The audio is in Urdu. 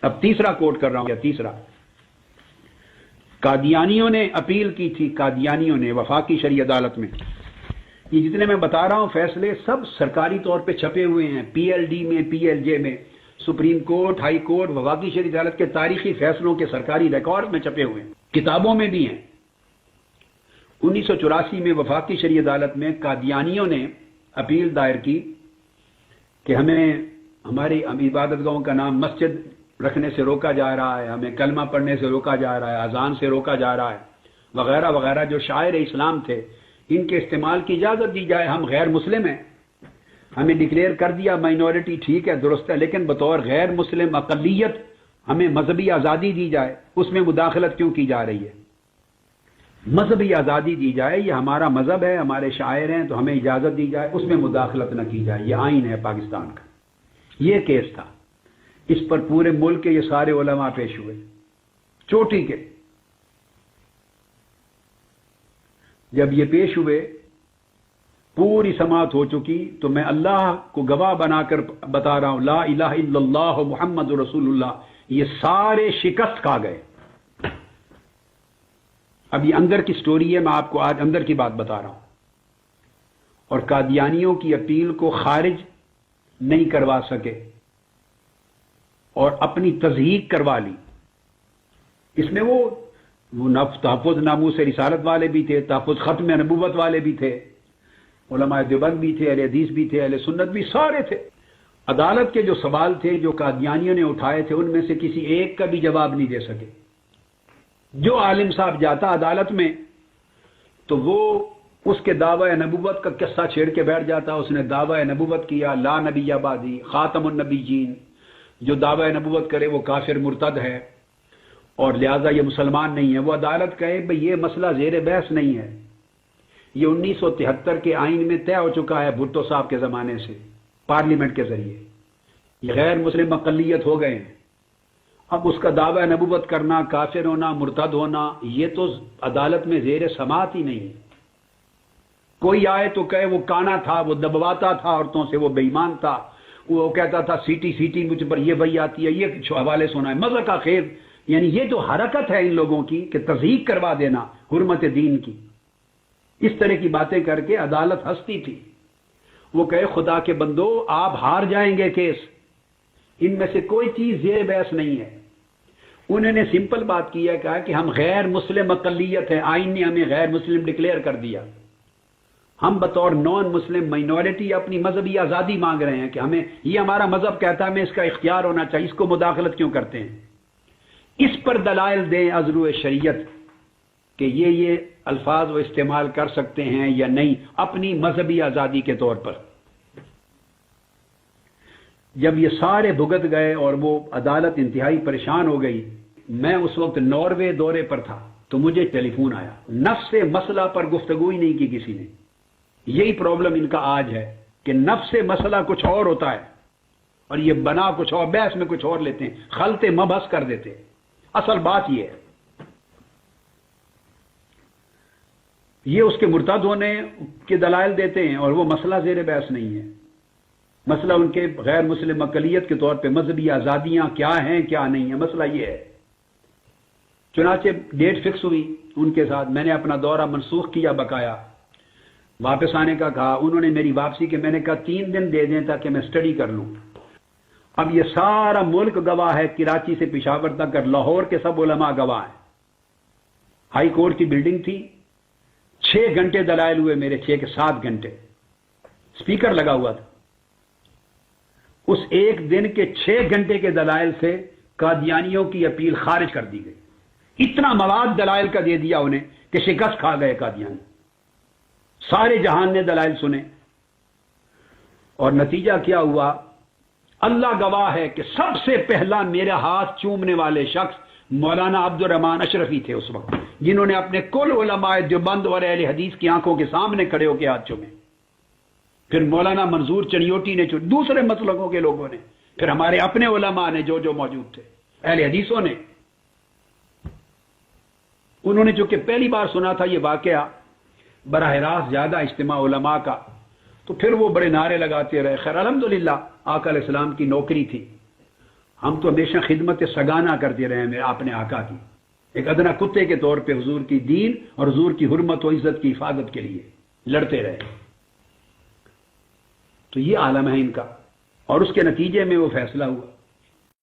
اب تیسرا کوٹ کر رہا ہوں، یا تیسرا، قادیانیوں نے اپیل کی تھی، قادیانیوں نے وفاقی شرعی عدالت میں، یہ جتنے میں بتا رہا ہوں فیصلے سب سرکاری طور پہ چھپے ہوئے ہیں، پی ایل ڈی میں، پی ایل جے میں، سپریم کورٹ، ہائی کورٹ، وفاقی شرعی عدالت کے تاریخی فیصلوں کے سرکاری ریکارڈ میں چھپے ہوئے ہیں، کتابوں میں بھی ہیں۔ 1984 میں وفاقی شرعی عدالت میں قادیانیوں نے اپیل دائر کی کہ ہمیں ہماری عبادت گاہوں کا نام مسجد رکھنے سے روکا جا رہا ہے، ہمیں کلمہ پڑھنے سے روکا جا رہا ہے، اذان سے روکا جا رہا ہے، وغیرہ وغیرہ، جو شاعر اسلام تھے ان کے استعمال کی اجازت دی جائے۔ ہم غیر مسلم ہیں، ہمیں ڈکلیئر کر دیا مائنورٹی، ٹھیک ہے، درست ہے، لیکن بطور غیر مسلم اقلیت ہمیں مذہبی آزادی دی جائے، اس میں مداخلت کیوں کی جا رہی ہے؟ مذہبی آزادی دی جائے، یہ ہمارا مذہب ہے، ہمارے شاعر ہیں، تو ہمیں اجازت دی جائے، اس میں مداخلت نہ کی جائے، یہ آئین ہے پاکستان کا۔ یہ کیس تھا، اس پر پورے ملک کے یہ سارے علماء پیش ہوئے، چوٹی کے۔ جب یہ پیش ہوئے، پوری سماعت ہو چکی، تو میں اللہ کو گواہ بنا کر بتا رہا ہوں، لا الہ الا اللہ محمد رسول اللہ، یہ سارے شکست کھا گئے۔ اب یہ اندر کی سٹوری ہے، میں آپ کو آج اندر کی بات بتا رہا ہوں۔ اور قادیانیوں کی اپیل کو خارج نہیں کروا سکے اور اپنی تصحیح کروا لی۔ اس میں وہ تحفظ ناموس رسالت والے بھی تھے، تحفظ ختم نبوت والے بھی تھے، علماء دیوبند بھی تھے، اہل حدیث بھی تھے، اہل سنت بھی، سارے تھے۔ عدالت کے جو سوال تھے جو قادیانیوں نے اٹھائے تھے، ان میں سے کسی ایک کا بھی جواب نہیں دے سکے۔ جو عالم صاحب جاتا عدالت میں تو وہ اس کے دعوی نبوت کا قصہ چھیڑ کے بیٹھ جاتا، اس نے دعوی نبوت کیا، لا نبی بعدی، خاتم النبیین، جو دعوی نبوت کرے وہ کافر مرتد ہے اور لہذا یہ مسلمان نہیں ہے۔ وہ عدالت کہے بھئی یہ مسئلہ زیر بحث نہیں ہے، یہ 1973 کے آئین میں طے ہو چکا ہے بھٹو صاحب کے زمانے سے، پارلیمنٹ کے ذریعے، یہ غیر مسلم اقلیت ہو گئے ہیں۔ اب اس کا دعوی نبوت کرنا، کافر ہونا، مرتد ہونا، یہ تو عدالت میں زیر سماعت ہی نہیں ہے۔ کوئی آئے تو کہے وہ کانا تھا، وہ دبواتا تھا عورتوں سے، وہ بے ایمان تھا، وہ کہتا تھا سیٹی سیٹی مجھ پر یہ وہی آتی ہے، یہ حوالے سنا ہے، مزہ کا خیر۔ یعنی یہ جو حرکت ہے ان لوگوں کی کہ تصحیح کروا دینا حرمت دین کی، اس طرح کی باتیں کر کے عدالت ہنستی تھی۔ وہ کہے خدا کے بندو آپ ہار جائیں گے کیس، ان میں سے کوئی چیز زیر بحث نہیں ہے۔ انہوں نے سمپل بات کی ہے، کہا کہ ہم غیر مسلم اقلیت ہیں، آئین نے ہمیں غیر مسلم ڈکلیئر کر دیا، ہم بطور نان مسلم مائنورٹی اپنی مذہبی آزادی مانگ رہے ہیں کہ ہمیں یہ ہمارا مذہب کہتا ہے، ہمیں اس کا اختیار ہونا چاہیے، اس کو مداخلت کیوں کرتے ہیں؟ اس پر دلائل دیں ازرو شریعت کہ یہ الفاظ وہ استعمال کر سکتے ہیں یا نہیں اپنی مذہبی آزادی کے طور پر۔ جب یہ سارے بھگت گئے اور وہ عدالت انتہائی پریشان ہو گئی، میں اس وقت ناروے دورے پر تھا، تو مجھے ٹیلی فون آیا، نفس مسئلہ پر گفتگو ہی نہیں کی کسی نے۔ یہی پرابلم ان کا آج ہے کہ نفس مسئلہ کچھ اور ہوتا ہے اور یہ بنا کچھ اور، بحث میں کچھ اور لیتے ہیں، خلط مبحث کر دیتے ہیں۔ اصل بات یہ ہے، یہ اس کے مرتد ہونے کے دلائل دیتے ہیں اور وہ مسئلہ زیر بحث نہیں ہے۔ مسئلہ ان کے غیر مسلم اقلیت کے طور پہ مذہبی آزادیاں کیا ہیں کیا نہیں ہیں، مسئلہ یہ ہے۔ چنانچہ ڈیٹ فکس ہوئی ان کے ساتھ، میں نے اپنا دورہ منسوخ کیا، بقایا واپس آنے کا کہا، انہوں نے میری واپسی کے، میں نے کہا 3 دن دے دیں تاکہ میں اسٹڈی کر لوں۔ اب یہ سارا ملک گواہ ہے، کراچی سے پشاور تک اور لاہور کے سب علماء گواہ ہیں۔ ہائی کورٹ کی بلڈنگ تھی، 6 گھنٹے دلائل ہوئے میرے، 6 کے 7 گھنٹے، اسپیکر لگا ہوا تھا۔ اس ایک دن کے 6 گھنٹے کے دلائل سے قادیانیوں کی اپیل خارج کر دی گئی۔ اتنا مواد دلائل کا دے دیا انہیں کہ شکست کھا گئے قادیانی۔ سارے جہان نے دلائل سنے اور نتیجہ کیا ہوا؟ اللہ گواہ ہے کہ سب سے پہلا میرا ہاتھ چومنے والے شخص مولانا عبد الرحمان اشرفی تھے اس وقت، جنہوں نے اپنے کل علماء دیوبند اور اہل حدیث کی آنکھوں کے سامنے کھڑے ہو کے ہاتھ چومے۔ پھر مولانا منظور چنیوٹی نے، دوسرے مسلکوں کے لوگوں نے، پھر ہمارے اپنے علماء نے جو موجود تھے، اہل حدیثوں نے، انہوں نے جو کہ پہلی بار سنا تھا یہ واقعہ براہ راست زیادہ اجتماع علماء کا، تو پھر وہ بڑے نعرے لگاتے رہے۔ خیر الحمدللہ آقا علیہ السلام کی نوکری تھی، ہم تو ہمیشہ خدمت سگانہ کرتے رہے ہیں اپنے آقا کی، ایک ادنا کتے کے طور پہ حضور کی دین اور حضور کی حرمت و عزت کی حفاظت کے لیے لڑتے رہے۔ تو یہ عالم ہے ان کا، اور اس کے نتیجے میں وہ فیصلہ ہوا۔